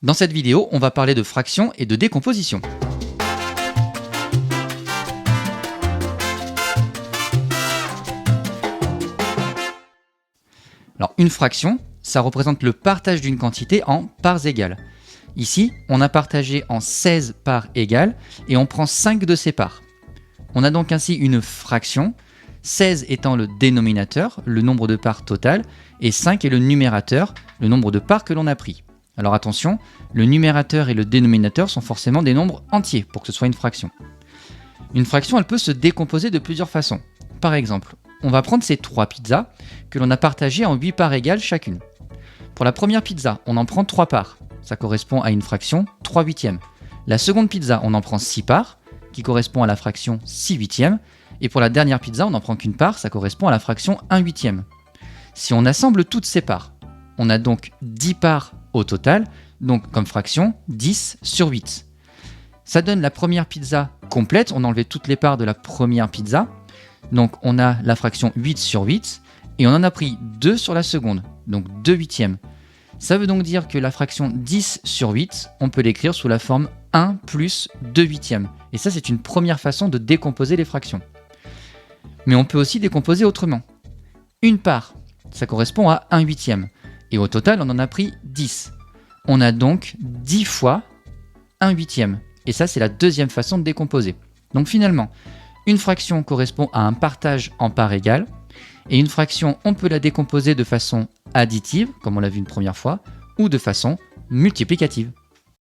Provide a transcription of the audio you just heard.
Dans cette vidéo, on va parler de fraction et de décomposition. Alors, une fraction, ça représente le partage d'une quantité en parts égales. Ici, on a partagé en 16 parts égales et on prend 5 de ces parts. On a donc ainsi une fraction, 16 étant le dénominateur, le nombre de parts total, et 5 est le numérateur, le nombre de parts que l'on a pris. Alors attention, le numérateur et le dénominateur sont forcément des nombres entiers pour que ce soit une fraction. Une fraction, elle peut se décomposer de plusieurs façons. Par exemple, on va prendre ces 3 pizzas que l'on a partagées en 8 parts égales chacune. Pour la première pizza, on en prend 3 parts. Ça correspond à une fraction 3 huitièmes. La seconde pizza, on en prend 6 parts, qui correspond à la fraction 6 huitièmes. Et pour la dernière pizza, on n'en prend qu'une part, ça correspond à la fraction 1 huitième. Si on assemble toutes ces parts, on a donc 10 parts au total, donc comme fraction 10 sur 8. Ça donne la première pizza complète, on a enlevé toutes les parts de la première pizza, donc on a la fraction 8 sur 8, et on en a pris 2 sur la seconde, donc 2 huitièmes. Ça veut donc dire que la fraction 10 sur 8, on peut l'écrire sous la forme 1 plus 2 huitièmes. Et ça, c'est une première façon de décomposer les fractions. Mais on peut aussi décomposer autrement. Une part, ça correspond à 1 huitième. Et au total, on en a pris 10. On a donc 10 fois 1 huitième. Et ça, c'est la deuxième façon de décomposer. Donc finalement, une fraction correspond à un partage en parts égales. Et une fraction, on peut la décomposer de façon additive, comme on l'a vu une première fois, ou de façon multiplicative.